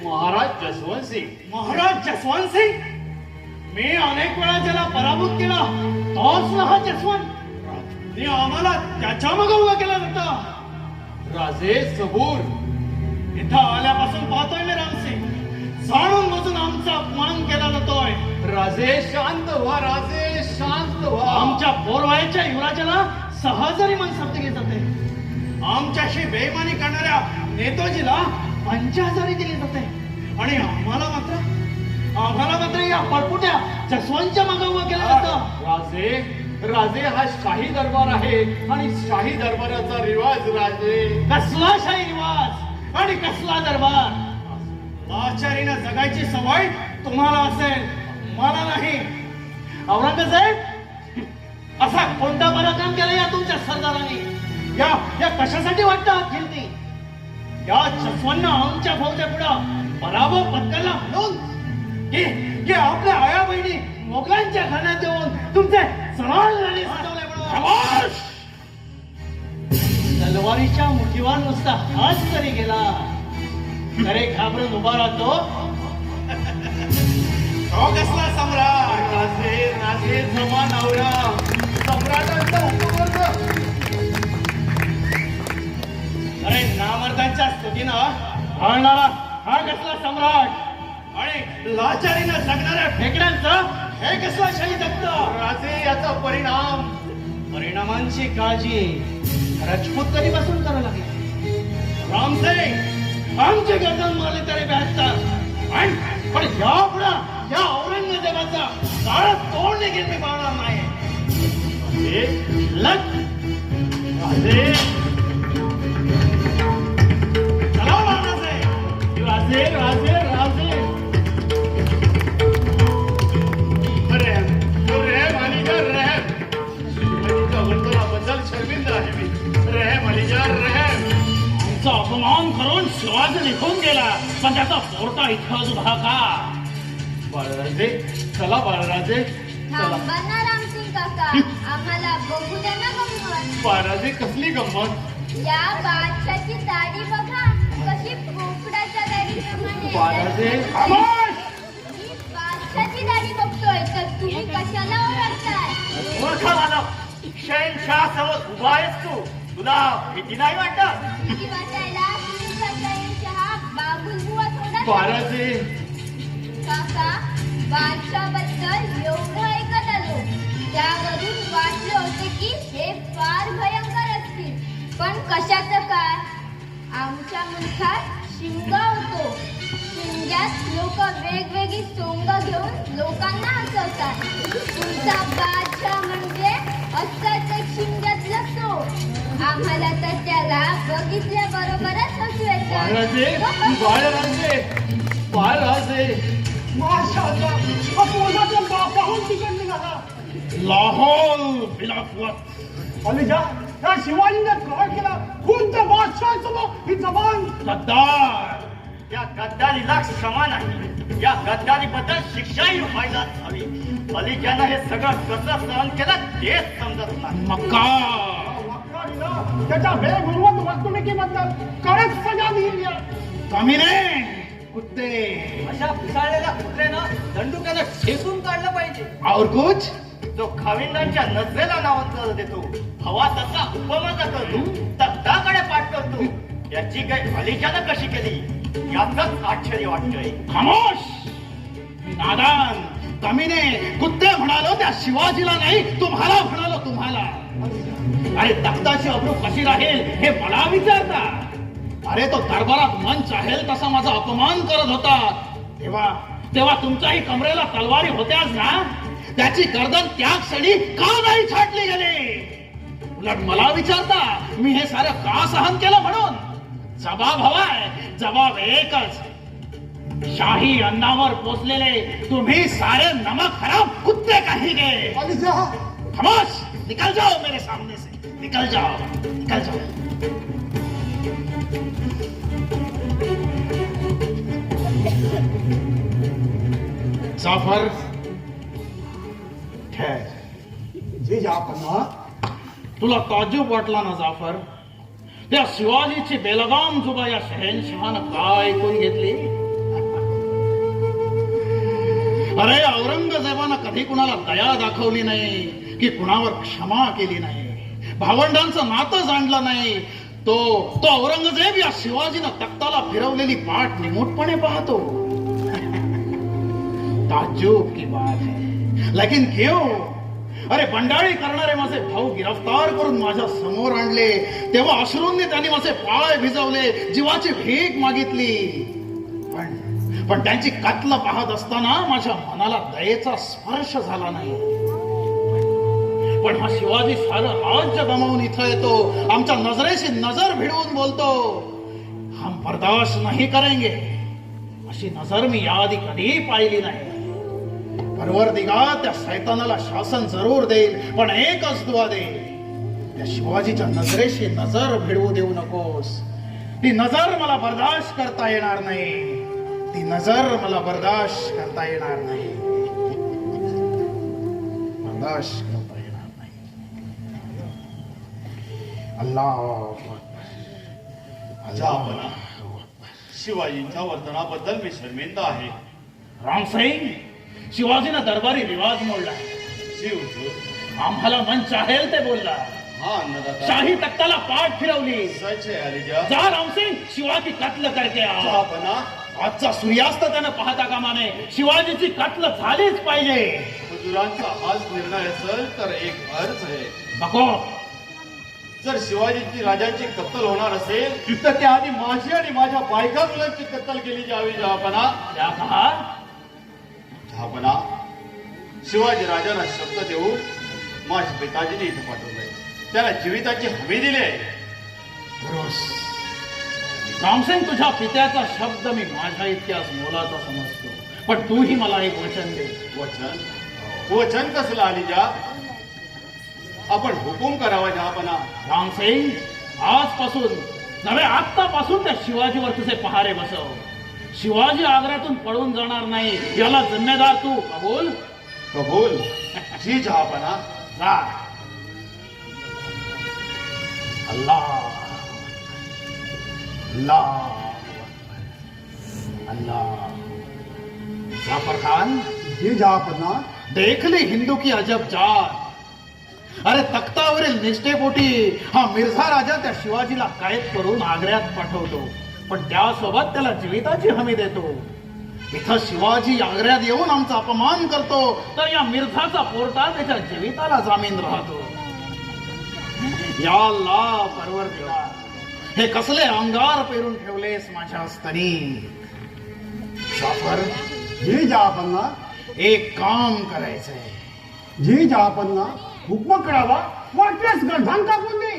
महाराज जसवंत सिंग. महाराज जसवंत सिंग? मी अनेक वेळा ज्याला पराभूत केला तोच ना हा जसवंत. मी आम्हाला त्याच्या मागे उभा केला होता. राजे सबूर. इथं आल्यापासून पाहतोय मी रामसिंग, जाणून बुजून आमचा अपमान केला जातोय. राजे शांत व्हा, राजे शांत व्हा. आमच्या पोरवायाच्या युवराजाला सहजरी मनसब्द घेत जाते. आमच्याशी बेईमानी करणाऱ्या नेताजीला 50,000 दिली जाते आणि आम्हाला मात्र या पळपुट्या जसवंतच्या मागे उभं केलं जातं. राजे हा शाही दरबार आहे आणि शाही दरबाराचा रिवाज. राजे कसला शाही रिवाज आणि कसला दरबार? लाचारीनं जगायची सवय तुम्हाला असेल, मला नाही. औरंगजेब, असा कोणता पराक्रम केला या तुमच्या सरदारांनी? या कशासाठी वाटतं खेळती? या जसवंतनं आमच्या फौजा पुढं पराभव पत्करला म्हणून की आपल्या आया बहिणी मोगलांच्या घराण्यात येऊन तुमचे सवाल सजवले म्हणून. तलवारीच्या मुठीवर नुसता हात तरी गेला अरे घाबरून उभा राहतो. तो कसला सम्राट? राजे जमा नवरा सम्राटांचा उपवर्ग. अरे नामर्दांच्या स्तुतीनं भाळणारा हा कसला सम्राट? आणि लाचारीनं जगणाऱ्या फेकड्यांचं हे कसला शाही दत्त? राजे याचा परिणामांची काळजी राजपूत कधीपासून करावं लागेल? रामसिंग, आमचे गर्दन मारले तरी 72, पण या औरंगजेबाचा काळ तोड देखील मी पाहणार नाही. राजे चला राजे. राजे राजे राजे बद्दल शर्मिंदा आहे मी. रेहम अलीजा रेहम. आमचा अपमान करून शिवाजी निघून गेला, पण त्याचा पोरटा इतकाच उभा का? बाळराजे चला. बाळराजे चला. थांबा रामसिंग काका, आम्हाला बघू द्या ना गंमत. बाळराजे कसली गंमत? या बादशाची दाढी बघा कशी पोपडाच्या दाढीप्रमाणे. बाळराजे मी बादशाची दाढी बघतोय तर तुम्ही कशाला ओरडताय? मूर्ख मानव, शहनशाह समोर उभा आहेस तू, तुला भीती नाही वाटत? भीती वाटायला तुमचा शहनशाह बाबुलबुवा थोडा. बाळराजे काका, बादशाबद्दल एवढं ऐकत आलो, त्यावरून वाटलं होते की हे फार भयंकर असतील, पण कशाचं काय? आमच्या मुलखात शिंगा होतो, शिंग्यात लोक वेगवेगळी सोंग घेऊन लोकांना हसवतात. तुमचा बादशाह म्हणजे असंच एक शिंग्यातला सो. आम्हाला तर त्याला बघितल्या बरोबरच हसू बाळराजे येतं. बाळराजे बाळराजे माशाअल्लाह, हा पोलाचा बापाहून तिकड निघाला. लाहोर बिलाफत अलीजा, या शिवाजीने काय केला? कोणत्या बादशाहासमोर ही जबान? गद्दार. या गद्दारीला क्षमा नाही, या गद्दारीबद्दल शिक्षाही व्हायलाच हवी. अलीजानं हे सगळं कसं सहन केलं तेच समजत नाही. मक्का त्याच्या बेगुणवत वर्तणुकीबद्दल कडक सजा दिली. कमीने कुत्ते, अशा पिसाळलेल्या कुत्र्यानं दंडुक्याला ठेचून काढलं पाहिजे. और कुछ? जो खाविंदांच्या नजरेला नावाजला देतो, हवा तसा उपमा करतो, तक्ताकडे पाठ करतो, याची काही अलीजानं कशी केली याचंच आश्चर्य वाटतंय. खामोश नादान कमीने कुत्ते म्हणालो त्या शिवाजीला नाही, तुम्हाला म्हणालो. तुम्हाला अरे तख्ताची अब्रू कशी राहील हे मला विचारता? अरे तो दरबारात मन चाहेल तसा माझा अपमान करत होता. तेव्हा तुमच्याही कमरेला तलवारी होत्याच ना? त्याची गर्दन त्या क्षणी का नाही छाटली गेली? उलट मला विचारता मी हे सारं का सहन केलं म्हणून? जबाब हवाय, जबाब एकच. शाही अन्नावर पोचलेले तुम्ही सारे नमक हराम कुत्ते कहीं गए. खामोश, निकल जाओ मेरे सामने से, निकल जाओ, निकल जाओ. जाफर ठेर. जी जापना, तुला ताज्जुब वाटला ना जाफर? त्या शिवाजीची बेलगाम जुबा या शहेनशहानं काय ऐकून घेतली? अरे औरंगजेबानं कधी कुणाला दया दाखवली नाही की कुणावर क्षमा केली नाही, भावंडांचं नातं जाणलं नाही. तो औरंगजेब या शिवाजीनं तख्ताला फिरवलेली पाठ निमूटपणे पाहतो. ताज्जुब की बात है, लेकिन क्यों? अरे बंडाळी करणारे माझे भाऊ गिरफ्तार करून माझ्या समोर आणले तेव्हा अश्रूंनी त्यांनी माझे पाय भिजवले, जीवाची भीक मागितली. पण त्यांची कत्ल पाहत असताना माझ्या मनाला दयेचा स्पर्श झाला नाही. पण हा शिवाजी सारं राज्य गमावून इथं येतो, आमच्या नजरेशी नजर भिडवून बोलतो, हम बर्दाश्त नहीं करेंगे. अशी नजर मी याआधी कधी पाहिली नाही. परवरदिगार त्या सैतानाला शासन जरूर देईल, पण एकच दुआ दे, त्या शिवाजीच्या नजरेशी नजर भिडवू देऊ नकोस. ती नजर मला बर्दाश्त करता येणार नाही, ती नजर मला बर्दाश्त करता येणार नाही, बर्दाश्त करता येणार नाही. अल्लाह जहापना, शिवाजींच्या वर्तनाबद्दल मी शर्मिंदा आहे. रामसिंग, शिवाजीनं दरबारी रिवाज मोडला. जी हुजूर. आम्हाला मन चाहेल ते बोलला, हा अन्नदाता. शाही तख्ताला पाठ फिरवली. सच है अलीजा. जा रामसिंग, शिवाजी कत्ल करके आ. जहापना, आजचा सूर्यास्त त्यानं पाहता कामा नये, शिवाजीची कत्ल झालीच पाहिजे. हुजुरांचा हाच निर्णय असेल तर एक अर्ज आहे. नको, जर शिवाजीची राजांची कत्तल होणार असेल तर त्याआधी माझी आणि माझ्या बायका मुलांची कत्तल केली जावी. जहापना, त्या कहा जहापना, शिवाजी राजांना शब्द देऊन माझ्या पिताजीने इथं पाठवलंय, त्याला जीविताची हमी दिली आहे. रामसिंग, तुझ्या पित्याचा शब्द मी माझ्या इतक्याच मोलाचा समजतो, पण तूही मला एक वचन दे. वचन? वचन कसलं अलीजा? आपण हुकूम करावा जहापना. रामसिंग, आजपासून नव्हे आत्तापासून त्या शिवाजीवर तुझे पहारे बसव. शिवाजी आग्र्यातून पळून जाणार नाही, याला जिम्मेदार तू. कबूल? कबूल. जी जहापना. जा. अल्लाह अल्लाह अल्लाह. जाफर खान, जी जहापना. देख ली हिंदू की अजब जात. अरे तख्तावरील निष्ठेपोटी हा मिर्झा राजा त्या शिवाजीला कैद करून आग्र्यात पाठवतो, पण त्यासोबत त्याला जीविताची हमी देतो. इथं शिवाजी आग्र्यात येऊन आमचा अपमान करतो, तर या मिर्झाचा पोरटा त्याच्या जीविताला जामीन राहतो. या अल्लाह, परवरदिगार, हे कसले अंगार पेरून ठेवलेस माझ्या स्तनी. जाफर, जी जहापना. एक काम करायचंय. जी जहापना, हुक्म करावा, वाटल्यास गर्धान कापून दे.